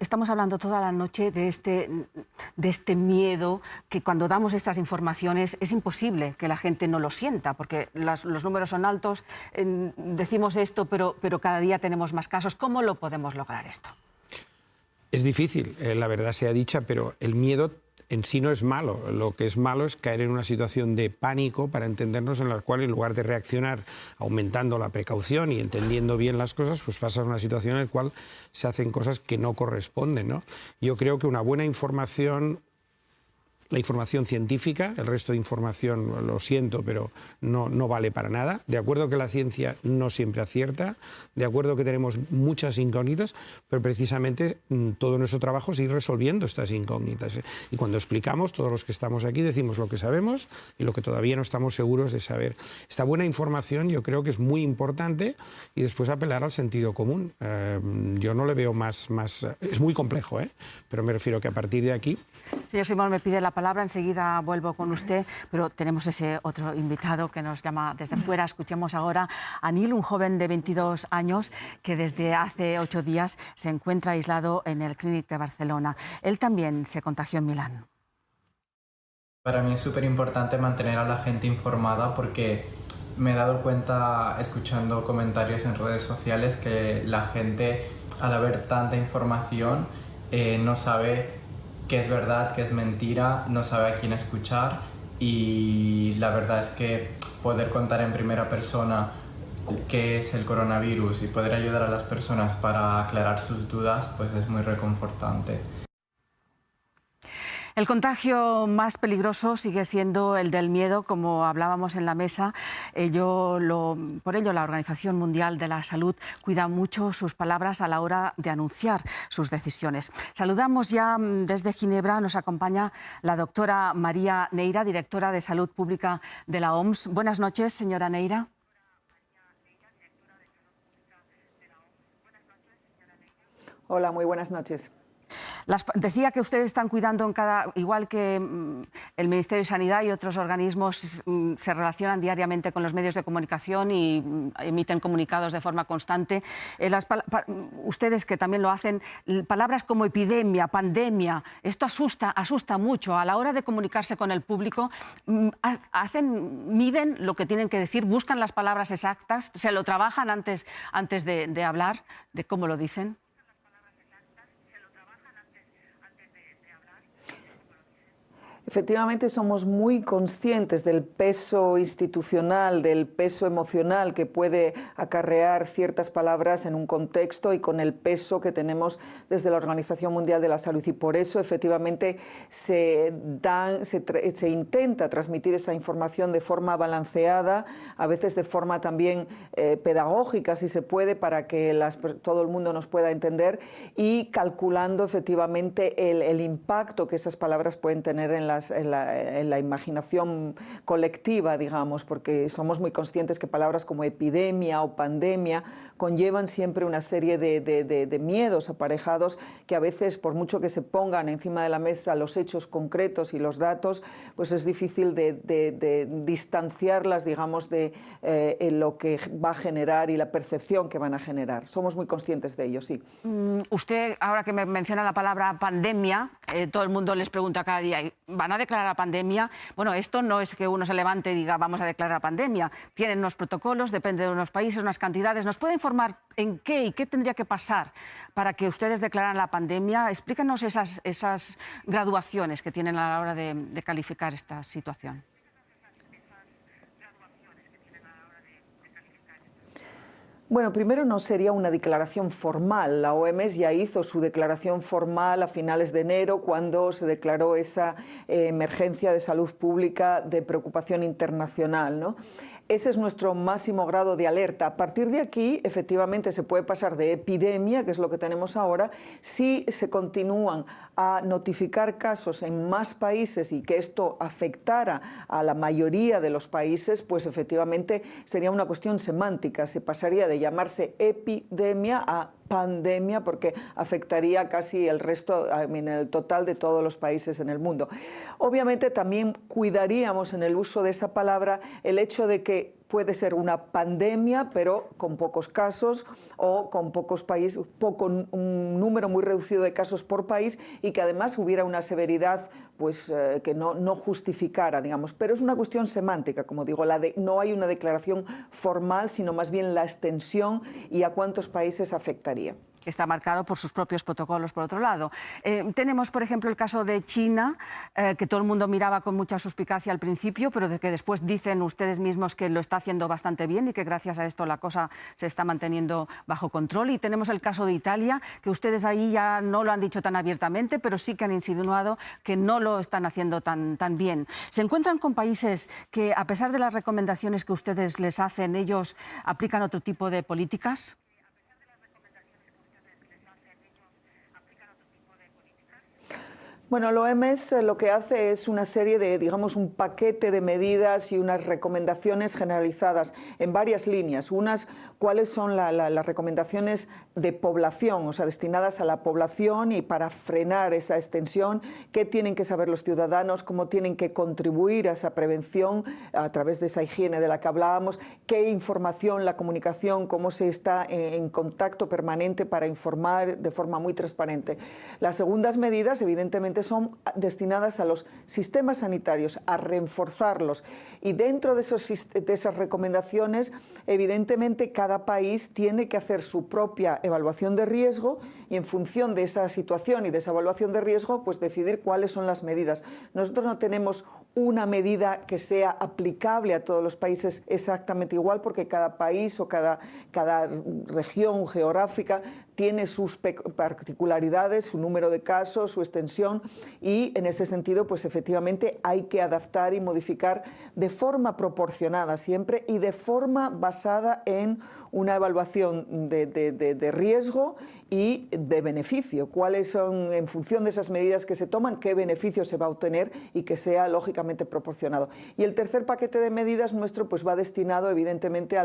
Estamos hablando toda la noche de este miedo, que cuando damos estas informaciones es imposible que la gente no lo sienta, porque los números son altos, decimos esto, pero cada día tenemos más casos. ¿Cómo lo podemos lograr esto? Es difícil, la verdad sea dicha, pero el miedo en sí no es malo. Lo que es malo es caer en una situación de pánico, para entendernos, en la cual en lugar de reaccionar aumentando la precaución y entendiendo bien las cosas, pues pasa a una situación en la cual se hacen cosas que no corresponden, ¿no? Yo creo que una buena información, la información científica, el resto de información, lo siento, pero no vale para nada. De acuerdo que la ciencia no siempre acierta, de acuerdo que tenemos muchas incógnitas, pero precisamente todo nuestro trabajo es ir resolviendo estas incógnitas. Y cuando explicamos, todos los que estamos aquí decimos lo que sabemos y lo que todavía no estamos seguros de saber. Esta buena información yo creo que es muy importante y después apelar al sentido común. Yo no le veo más... Es muy complejo, pero me refiero que a partir de aquí... Señor Simón, me pide la palabra, enseguida vuelvo con usted, pero tenemos ese otro invitado que nos llama desde fuera. Escuchemos ahora a Nil, un joven de 22 años que desde hace 8 días se encuentra aislado en el Clínic de Barcelona. Él también se contagió en Milán. Para mí es súper importante mantener a la gente informada porque me he dado cuenta, escuchando comentarios en redes sociales, que la gente, al haber tanta información, no sabe qué es verdad, qué es mentira, no sabe a quién escuchar y la verdad es que poder contar en primera persona qué es el coronavirus y poder ayudar a las personas para aclarar sus dudas, pues es muy reconfortante. El contagio más peligroso sigue siendo el del miedo, como hablábamos en la mesa. Por ello, la Organización Mundial de la Salud cuida mucho sus palabras a la hora de anunciar sus decisiones. Saludamos ya desde Ginebra, nos acompaña la doctora María Neira, directora de Salud Pública de la OMS. Buenas noches, señora Neira. Hola, muy buenas noches. Decía que ustedes están cuidando igual que el Ministerio de Sanidad y otros organismos se relacionan diariamente con los medios de comunicación y emiten comunicados de forma constante. Ustedes que también lo hacen, palabras como epidemia, pandemia, esto asusta mucho. A la hora de comunicarse con el público, miden lo que tienen que decir, buscan las palabras exactas, se lo trabajan antes de hablar, de cómo lo dicen. Efectivamente, somos muy conscientes del peso institucional, del peso emocional que puede acarrear ciertas palabras en un contexto y con el peso que tenemos desde la Organización Mundial de la Salud. Y por eso, efectivamente, se intenta transmitir esa información de forma balanceada, a veces de forma también pedagógica, si se puede, para que todo el mundo nos pueda entender, y calculando efectivamente el impacto que esas palabras pueden tener en la imaginación colectiva, digamos, porque somos muy conscientes que palabras como epidemia o pandemia conllevan siempre una serie de miedos aparejados que a veces, por mucho que se pongan encima de la mesa los hechos concretos y los datos, pues es difícil de distanciarlas, digamos, de lo que va a generar y la percepción que van a generar. Somos muy conscientes de ello, sí. Usted, ahora que me menciona la palabra pandemia, todo el mundo les pregunta cada día, ¿van a declarar pandemia? Bueno, esto no es que uno se levante y diga vamos a declarar pandemia. Tienen unos protocolos, depende de unos países, unas cantidades. ¿Nos puede informar en qué y qué tendría que pasar para que ustedes declararan la pandemia? Explícanos esas graduaciones que tienen a la hora de calificar esta situación. Bueno, primero no sería una declaración formal. La OMS ya hizo su declaración formal a finales de enero, cuando se declaró esa emergencia de salud pública de preocupación internacional, ¿no? Ese es nuestro máximo grado de alerta. A partir de aquí, efectivamente, se puede pasar de epidemia, que es lo que tenemos ahora, si se continúan a notificar casos en más países y que esto afectara a la mayoría de los países, pues efectivamente sería una cuestión semántica. Se pasaría de llamarse epidemia a pandemia, porque afectaría casi el total de todos los países en el mundo. Obviamente también cuidaríamos en el uso de esa palabra el hecho de que puede ser una pandemia, pero con pocos casos o con pocos países, un número muy reducido de casos por país, y que además hubiera una severidad pues, que no justificara, digamos. Pero es una cuestión semántica, como digo, no hay una declaración formal, sino más bien la extensión y a cuántos países afectaría. Está marcado por sus propios protocolos, por otro lado. Tenemos, por ejemplo, el caso de China, que todo el mundo miraba con mucha suspicacia al principio, pero de que después dicen ustedes mismos que lo está haciendo bastante bien y que gracias a esto la cosa se está manteniendo bajo control. Y tenemos el caso de Italia, que ustedes ahí ya no lo han dicho tan abiertamente, pero sí que han insinuado que no lo están haciendo tan bien. ¿Se encuentran con países que, a pesar de las recomendaciones que ustedes les hacen, ellos aplican otro tipo de políticas? Bueno, la OMS lo que hace es una serie de, digamos, un paquete de medidas y unas recomendaciones generalizadas en varias líneas. Unas, cuáles son las recomendaciones de población, o sea, destinadas a la población y para frenar esa extensión, qué tienen que saber los ciudadanos, cómo tienen que contribuir a esa prevención a través de esa higiene de la que hablábamos, qué información, la comunicación, cómo se está en contacto permanente para informar de forma muy transparente. Las segundas medidas, evidentemente, son destinadas a los sistemas sanitarios, a reforzarlos. Y dentro de esas recomendaciones, evidentemente, cada país tiene que hacer su propia evaluación de riesgo y, en función de esa situación y de esa evaluación de riesgo, pues decidir cuáles son las medidas. Nosotros no tenemos una medida que sea aplicable a todos los países exactamente igual, porque cada país o cada región geográfica tiene sus particularidades, su número de casos, su extensión, y en ese sentido, pues efectivamente hay que adaptar y modificar de forma proporcionada siempre y de forma basada en una evaluación de riesgo y de beneficio. ¿Cuáles son, en función de esas medidas que se toman, qué beneficio se va a obtener y que sea lógicamente proporcionado? Y el tercer paquete de medidas nuestro pues va destinado evidentemente a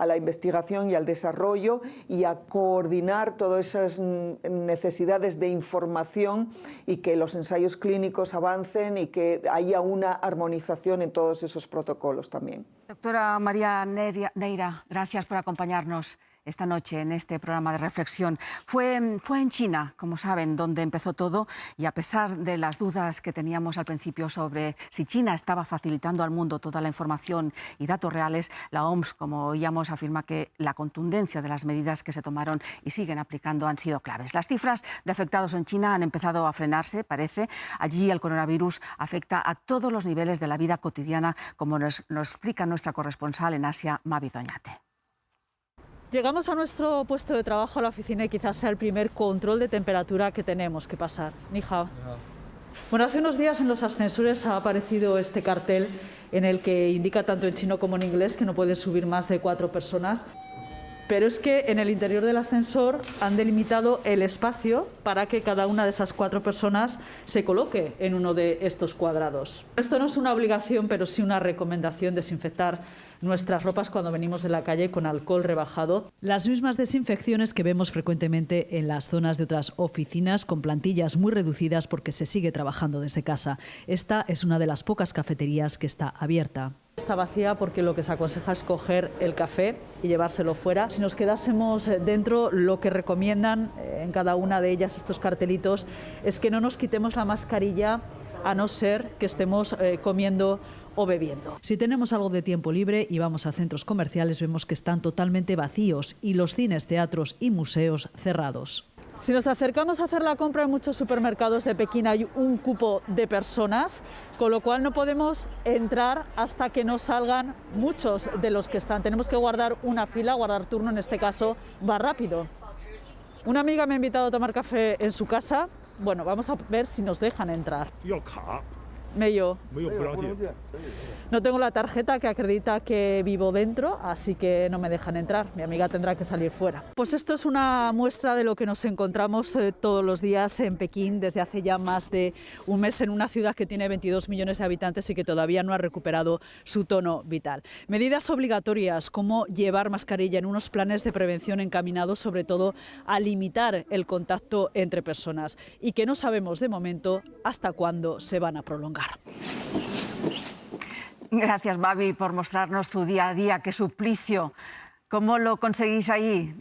la investigación y al desarrollo y a coordinar todas esas necesidades de información y que los ensayos clínicos avancen y que haya una armonización en todos esos protocolos también. Doctora María Neira, gracias por acompañarnos esta noche en este programa de reflexión. Fue en China, como saben, donde empezó todo, y a pesar de las dudas que teníamos al principio sobre si China estaba facilitando al mundo toda la información y datos reales, la OMS, como oíamos, afirma que la contundencia de las medidas que se tomaron y siguen aplicando han sido claves. Las cifras de afectados en China han empezado a frenarse, parece. Allí el coronavirus afecta a todos los niveles de la vida cotidiana, como nos explica nuestra corresponsal en Asia, Mavi Doñate. Llegamos a nuestro puesto de trabajo, a la oficina, y quizás sea el primer control de temperatura que tenemos que pasar. Ni hao. Bueno, hace unos días en los ascensores ha aparecido este cartel en el que indica tanto en chino como en inglés que no pueden subir más de 4 personas. Pero es que en el interior del ascensor han delimitado el espacio para que cada una de esas 4 personas se coloque en uno de estos cuadrados. Esto no es una obligación, pero sí una recomendación: desinfectar nuestras ropas cuando venimos de la calle con alcohol rebajado. Las mismas desinfecciones que vemos frecuentemente en las zonas de otras oficinas con plantillas muy reducidas porque se sigue trabajando desde casa. Esta es una de las pocas cafeterías que está abierta. Está vacía porque lo que se aconseja es coger el café y llevárselo fuera. Si nos quedásemos dentro, lo que recomiendan en cada una de ellas, estos cartelitos, es que no nos quitemos la mascarilla a no ser que estemos comiendo o bebiendo. Si tenemos algo de tiempo libre y vamos a centros comerciales, vemos que están totalmente vacíos y los cines, teatros y museos cerrados. Si nos acercamos a hacer la compra en muchos supermercados de Pekín hay un cupo de personas, con lo cual no podemos entrar hasta que no salgan muchos de los que están. Tenemos que guardar una fila, guardar turno, en este caso va rápido. Una amiga me ha invitado a tomar café en su casa. Bueno, vamos a ver si nos dejan entrar. No tengo la tarjeta que acredita que vivo dentro, así que no me dejan entrar. Mi amiga tendrá que salir fuera. Pues esto es una muestra de lo que nos encontramos todos los días en Pekín desde hace ya más de un mes, en una ciudad que tiene 22 millones de habitantes y que todavía no ha recuperado su tono vital. Medidas obligatorias como llevar mascarilla en unos planes de prevención encaminados sobre todo a limitar el contacto entre personas y que no sabemos de momento hasta cuándo se van a prolongar. Gracias, Mavi, por mostrarnos tu día a día. Qué suplicio. ¿Cómo lo conseguís ahí?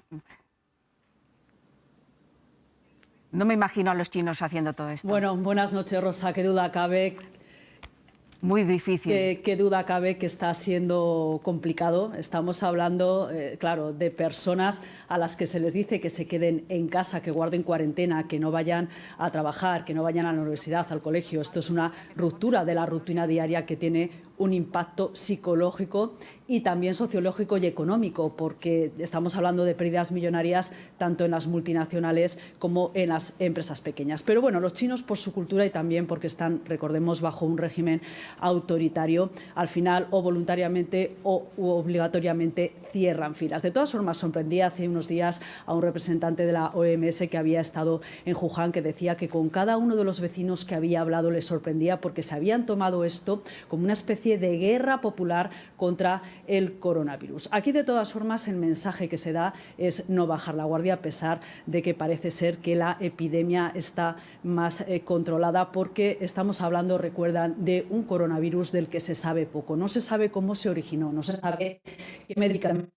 No me imagino a los chinos haciendo todo esto. Bueno, buenas noches, Rosa. Qué duda cabe. Muy difícil. Qué duda cabe que está siendo complicado. Estamos hablando, claro, de personas a las que se les dice que se queden en casa, que guarden cuarentena, que no vayan a trabajar, que no vayan a la universidad, al colegio. Esto es una ruptura de la rutina diaria que tiene un impacto psicológico y también sociológico y económico, porque estamos hablando de pérdidas millonarias tanto en las multinacionales como en las empresas pequeñas. Pero bueno, los chinos, por su cultura y también porque están, recordemos, bajo un régimen autoritario, al final o voluntariamente o obligatoriamente cierran filas. De todas formas, sorprendí hace unos días a un representante de la OMS que había estado en Wuhan, que decía que con cada uno de los vecinos que había hablado le sorprendía porque se habían tomado esto como una especie de guerra popular contra el coronavirus. Aquí, de todas formas, el mensaje que se da es no bajar la guardia, a pesar de que parece ser que la epidemia está más controlada, porque estamos hablando, recuerdan, de un coronavirus del que se sabe poco. No se sabe cómo se originó, no se sabe qué medicamentos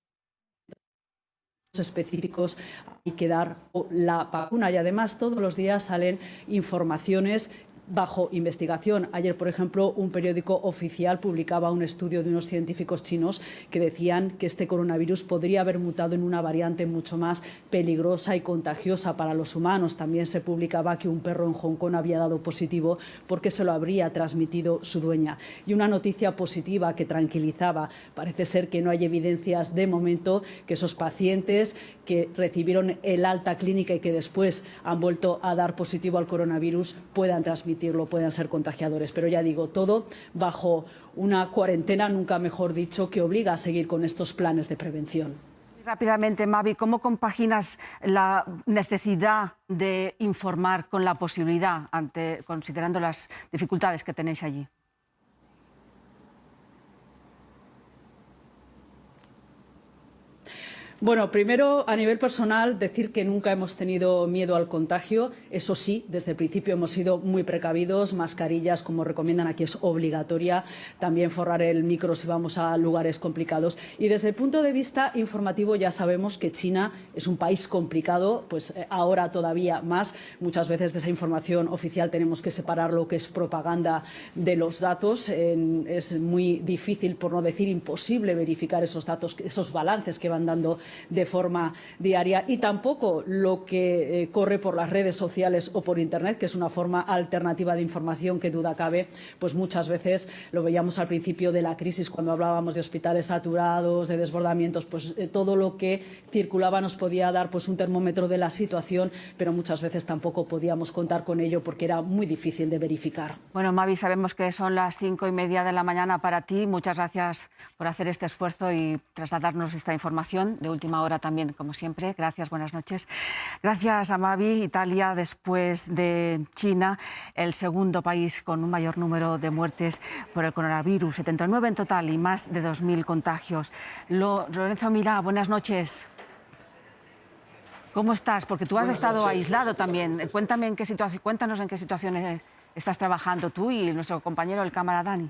específicos hay que dar la vacuna, y además todos los días salen informaciones bajo investigación. Ayer, por ejemplo, un periódico oficial publicaba un estudio de unos científicos chinos que decían que este coronavirus podría haber mutado en una variante mucho más peligrosa y contagiosa para los humanos. También se publicaba que un perro en Hong Kong había dado positivo porque se lo habría transmitido su dueña. Y una noticia positiva que tranquilizaba: parece ser que no hay evidencias de momento que esos pacientes que recibieron el alta clínica y que después han vuelto a dar positivo al coronavirus puedan transmitirlo, puedan ser contagiadores. Pero ya digo, todo bajo una cuarentena, nunca mejor dicho, que obliga a seguir con estos planes de prevención. Rápidamente, Mavi, ¿cómo compaginas la necesidad de informar con la posibilidad, considerando las dificultades que tenéis allí? Bueno, primero, a nivel personal, decir que nunca hemos tenido miedo al contagio. Eso sí, desde el principio hemos sido muy precavidos. Mascarillas, como recomiendan aquí, es obligatoria. También forrar el micro si vamos a lugares complicados. Y desde el punto de vista informativo, ya sabemos que China es un país complicado, pues ahora todavía más. Muchas veces de esa información oficial tenemos que separar lo que es propaganda de los datos. Es muy difícil, por no decir imposible, verificar esos datos, esos balances que van dando de forma diaria, y tampoco lo que corre por las redes sociales o por Internet, que es una forma alternativa de información que duda cabe, pues muchas veces lo veíamos al principio de la crisis cuando hablábamos de hospitales saturados, de desbordamientos, pues todo lo que circulaba nos podía dar pues un termómetro de la situación, pero muchas veces tampoco podíamos contar con ello porque era muy difícil de verificar. Bueno, Mavi, sabemos que son las 5:30 de la mañana para ti. Muchas gracias por hacer este esfuerzo y trasladarnos esta información de última hora también, como siempre. Gracias, buenas noches. Gracias a Mavi. Italia, después de China, el segundo país con un mayor número de muertes por el coronavirus, 79 en total y más de 2.000 contagios. Lorenzo Milá, buenas noches. ¿Cómo estás? Porque tú has estado aislado también. Cuéntanos en qué situaciones estás trabajando tú y nuestro compañero, el cámara Dani.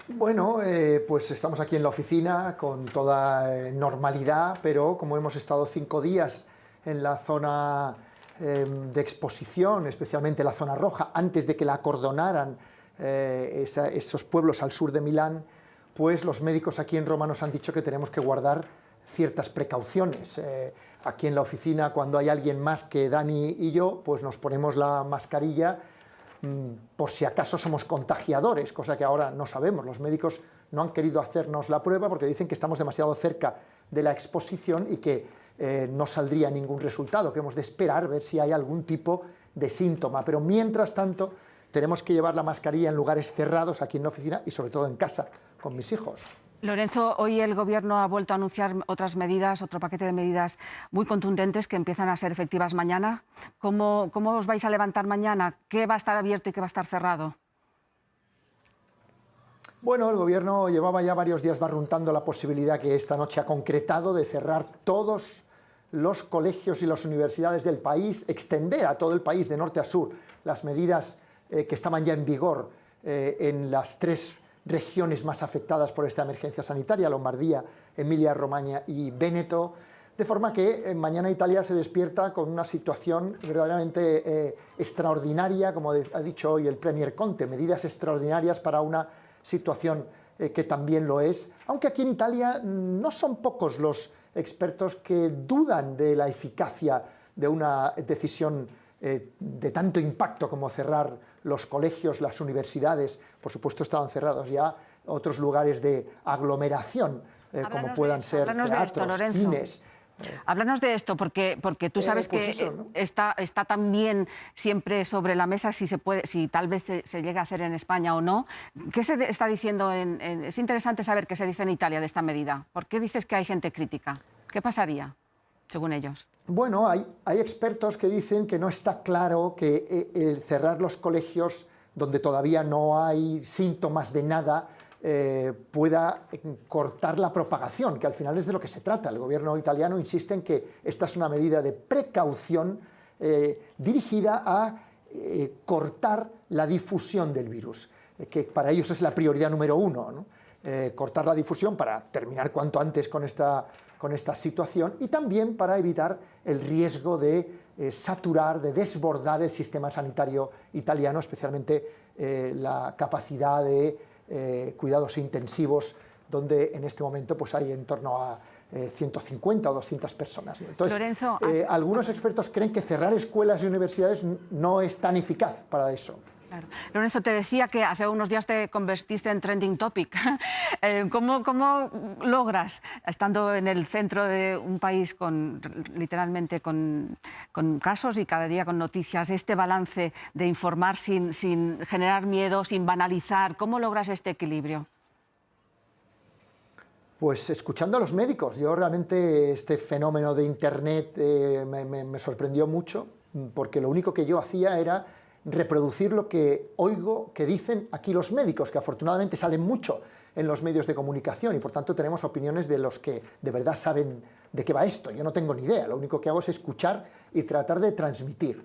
Bueno, pues estamos aquí en la oficina con toda normalidad, pero como hemos estado 5 días en la zona de exposición, especialmente la zona roja, antes de que la acordonaran esos pueblos al sur de Milán, pues los médicos aquí en Roma nos han dicho que tenemos que guardar ciertas precauciones. Aquí en la oficina, cuando hay alguien más que Dani y yo, pues nos ponemos la mascarilla por si acaso somos contagiadores, cosa que ahora no sabemos. Los médicos no han querido hacernos la prueba porque dicen que estamos demasiado cerca de la exposición y que no saldría ningún resultado, que hemos de esperar, ver si hay algún tipo de síntoma. Pero mientras tanto tenemos que llevar la mascarilla en lugares cerrados aquí en la oficina y sobre todo en casa con mis hijos. Lorenzo, hoy el Gobierno ha vuelto a anunciar otras medidas, otro paquete de medidas muy contundentes que empiezan a ser efectivas mañana. ¿Cómo os vais a levantar mañana? ¿Qué va a estar abierto y qué va a estar cerrado? Bueno, el Gobierno llevaba ya varios días barruntando la posibilidad que esta noche ha concretado de cerrar todos los colegios y las universidades del país, extender a todo el país de norte a sur las medidas que estaban ya en vigor en las 3 regiones más afectadas por esta emergencia sanitaria, Lombardía, Emilia-Romagna y Véneto, de forma que mañana Italia se despierta con una situación verdaderamente extraordinaria, como ha dicho hoy el Premier Conte, medidas extraordinarias para una situación que también lo es, aunque aquí en Italia no son pocos los expertos que dudan de la eficacia de una decisión de tanto impacto como cerrar los colegios, las universidades. Por supuesto estaban cerrados ya otros lugares de aglomeración, como puedan ser teatros, cines. Háblanos de esto, porque tú sabes pues que eso, ¿no? está también siempre sobre la mesa si tal vez se llega a hacer en España o no. ¿Qué se está diciendo? Es interesante saber qué se dice en Italia de esta medida. ¿Por qué dices que hay gente crítica? ¿Qué pasaría, según ellos? Bueno, hay expertos que dicen que no está claro que el cerrar los colegios, donde todavía no hay síntomas de nada, pueda cortar la propagación, que al final es de lo que se trata. El gobierno italiano insiste en que esta es una medida de precaución dirigida a cortar la difusión del virus, que para ellos es la prioridad número 1, ¿no? Cortar la difusión para terminar cuanto antes con esta situación y también para evitar el riesgo de saturar, de desbordar el sistema sanitario italiano, especialmente la capacidad de cuidados intensivos, donde en este momento pues, hay en torno a 150 o 200 personas. Entonces, Lorenzo, algunos expertos creen que cerrar escuelas y universidades no es tan eficaz para eso. Claro. Lorenzo, te decía que hace unos días te convertiste en trending topic. ¿Cómo logras, estando en el centro de un país literalmente con casos y cada día con noticias, este balance de informar sin generar miedo, sin banalizar? ¿Cómo logras este equilibrio? Pues escuchando a los médicos. Yo realmente este fenómeno de Internet me sorprendió mucho, porque lo único que yo hacía era reproducir lo que oigo que dicen aquí los médicos, que afortunadamente salen mucho en los medios de comunicación y por tanto tenemos opiniones de los que de verdad saben de qué va esto. Yo no tengo ni idea, lo único que hago es escuchar y tratar de transmitir.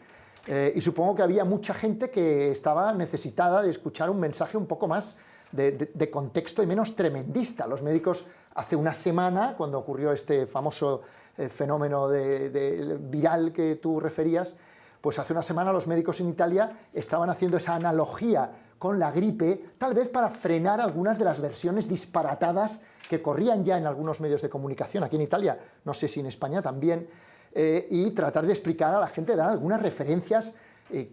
Y supongo que había mucha gente que estaba necesitada de escuchar un mensaje un poco más de contexto y menos tremendista. Los médicos hace una semana, cuando ocurrió este famoso fenómeno viral que tú referías, pues hace una semana los médicos en Italia estaban haciendo esa analogía con la gripe, tal vez para frenar algunas de las versiones disparatadas que corrían ya en algunos medios de comunicación, aquí en Italia, no sé si en España también, y tratar de explicar a la gente, dar algunas referencias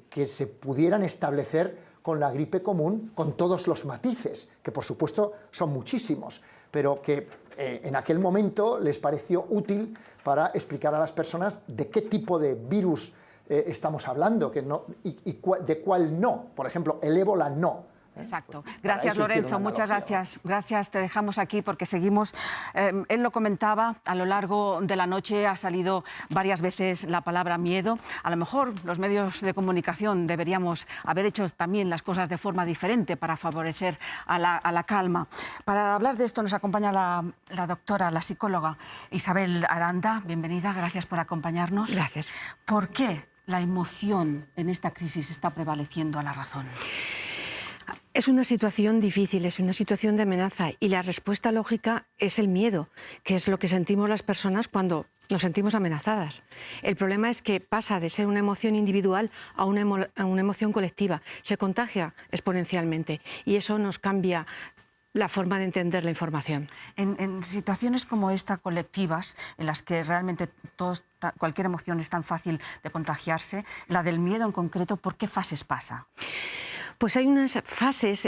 que se pudieran establecer con la gripe común, con todos los matices, que por supuesto son muchísimos, pero que en aquel momento les pareció útil para explicar a las personas de qué tipo de virus estamos hablando, de cuál no. Por ejemplo, el ébola no. Exacto. Gracias, Lorenzo. Muchas gracias. Gracias. Te dejamos aquí porque seguimos. Él lo comentaba, a lo largo de la noche ha salido varias veces la palabra miedo. A lo mejor los medios de comunicación deberíamos haber hecho también las cosas de forma diferente para favorecer a la calma. Para hablar de esto nos acompaña la doctora, la psicóloga Isabel Aranda. Bienvenida, gracias por acompañarnos. Gracias. ¿Por qué la emoción en esta crisis está prevaleciendo a la razón? Es una situación difícil, es una situación de amenaza y la respuesta lógica es el miedo, que es lo que sentimos las personas cuando nos sentimos amenazadas. El problema es que pasa de ser una emoción individual a una emoción colectiva, se contagia exponencialmente y eso nos cambia la forma de entender la información. En situaciones como esta, colectivas, en las que realmente cualquier emoción es tan fácil de contagiarse, la del miedo en concreto, ¿por qué fases pasa? Pues hay unas fases,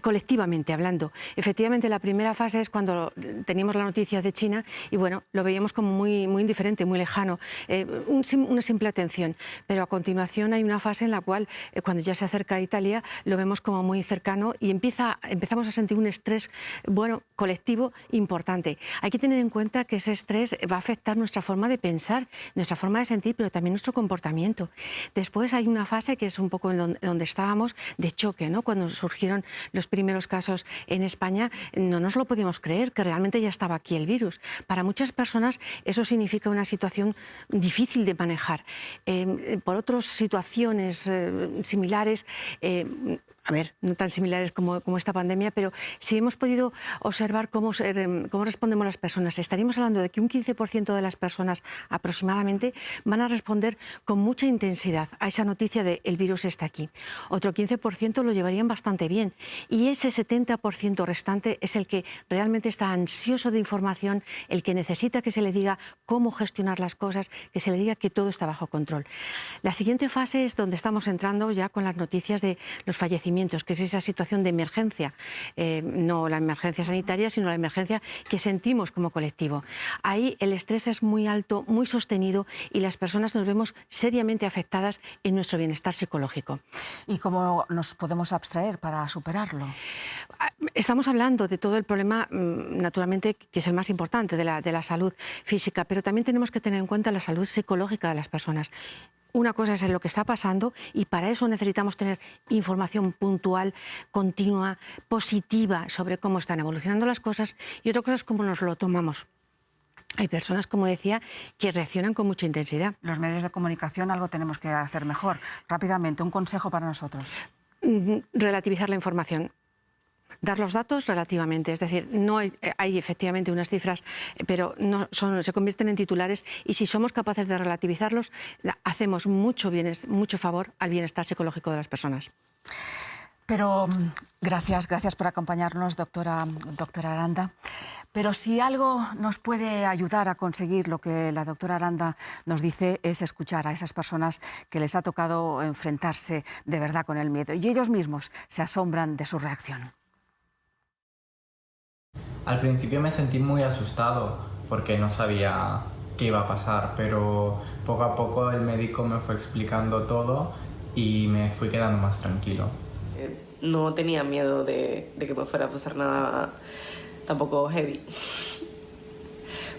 colectivamente hablando. Efectivamente, la primera fase es cuando teníamos la noticia de China y bueno, lo veíamos como muy indiferente, muy lejano, una simple atención. Pero a continuación hay una fase en la cual, cuando ya se acerca a Italia, lo vemos como muy cercano y empezamos a sentir un estrés, bueno, colectivo importante. Hay que tener en cuenta que ese estrés va a afectar nuestra forma de pensar, nuestra forma de sentir, pero también nuestro comportamiento. Después hay una fase que es un poco en donde estábamos, de choque, ¿no? Cuando surgieron los primeros casos en España, no nos lo podíamos creer, que realmente ya estaba aquí el virus. Para muchas personas eso significa una situación difícil de manejar. Por otras situaciones similares, no tan similares como esta pandemia, pero sí hemos podido observar cómo respondemos las personas. Estaríamos hablando de que un 15% de las personas aproximadamente van a responder con mucha intensidad a esa noticia de el virus está aquí. Otro 15% lo llevarían bastante bien y ese 70% restante es el que realmente está ansioso de información, el que necesita que se le diga cómo gestionar las cosas, que se le diga que todo está bajo control. La siguiente fase es donde estamos entrando ya con las noticias de los fallecimientos, que es esa situación de emergencia, no la emergencia sanitaria, sino la emergencia que sentimos como colectivo. Ahí el estrés es muy alto, muy sostenido y las personas nos vemos seriamente afectadas en nuestro bienestar psicológico. ¿Y cómo nos podemos abstraer para superarlo? Estamos hablando de todo el problema, naturalmente, que es el más importante, de la salud física, pero también tenemos que tener en cuenta la salud psicológica de las personas. Una cosa es lo que está pasando y para eso necesitamos tener información puntual, continua, positiva sobre cómo están evolucionando las cosas y otra cosa es cómo nos lo tomamos. Hay personas, como decía, que reaccionan con mucha intensidad. Los medios de comunicación algo tenemos que hacer mejor. Rápidamente, un consejo para nosotros. Relativizar la información. dar los datos relativamente, es decir, no hay efectivamente unas cifras, pero no se convierten en titulares, y si somos capaces de relativizarlos, hacemos mucho favor al bienestar psicológico de las personas. Pero gracias por acompañarnos, doctora Aranda. Pero si algo nos puede ayudar a conseguir lo que la doctora Aranda nos dice, es escuchar a esas personas que les ha tocado enfrentarse de verdad con el miedo, y ellos mismos se asombran de su reacción. Al principio me sentí muy asustado porque no sabía qué iba a pasar, pero poco a poco el médico me fue explicando todo y me fui quedando más tranquilo. No tenía miedo de que me fuera a pasar nada tampoco heavy,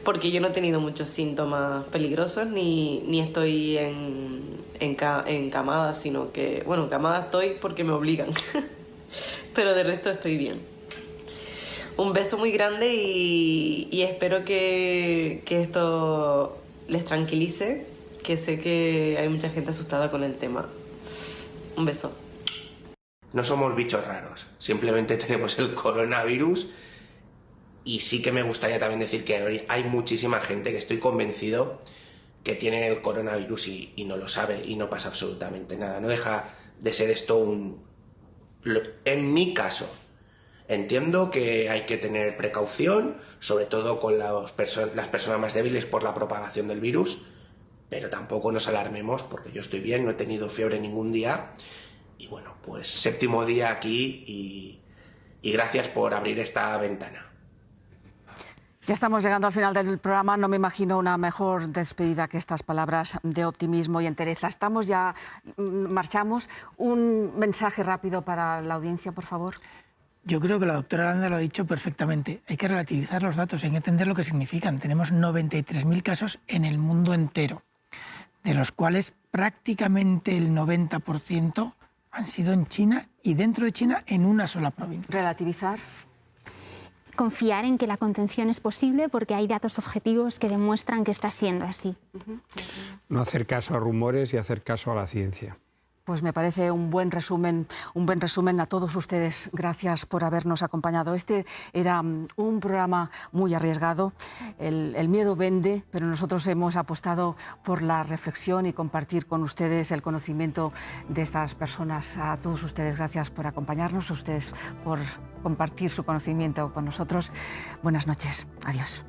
porque yo no he tenido muchos síntomas peligrosos ni estoy encamada, sino que, bueno, encamada estoy porque me obligan, pero de resto estoy bien. Un beso muy grande y espero que esto les tranquilice, que sé que hay mucha gente asustada con el tema. Un beso. No somos bichos raros, simplemente tenemos el coronavirus, y sí que me gustaría también decir que hay muchísima gente que estoy convencido que tiene el coronavirus y no lo sabe y no pasa absolutamente nada. No deja de ser esto en mi caso, entiendo que hay que tener precaución, sobre todo con las personas más débiles por la propagación del virus, pero tampoco nos alarmemos porque yo estoy bien, no he tenido fiebre ningún día. Y bueno, pues 7º día aquí y gracias por abrir esta ventana. Ya estamos llegando al final del programa. No me imagino una mejor despedida que estas palabras de optimismo y entereza. Marchamos. Un mensaje rápido para la audiencia, por favor. Yo creo que la doctora Aranda lo ha dicho perfectamente. Hay que relativizar los datos, hay que entender lo que significan. Tenemos 93.000 casos en el mundo entero, de los cuales prácticamente el 90% han sido en China, y dentro de China en una sola provincia. Relativizar. Confiar en que la contención es posible porque hay datos objetivos que demuestran que está siendo así. No hacer caso a rumores y hacer caso a la ciencia. Pues me parece un buen resumen a todos ustedes. Gracias por habernos acompañado. Este era un programa muy arriesgado. El miedo vende, pero nosotros hemos apostado por la reflexión y compartir con ustedes el conocimiento de estas personas. A todos ustedes, gracias por acompañarnos, a ustedes por compartir su conocimiento con nosotros. Buenas noches. Adiós.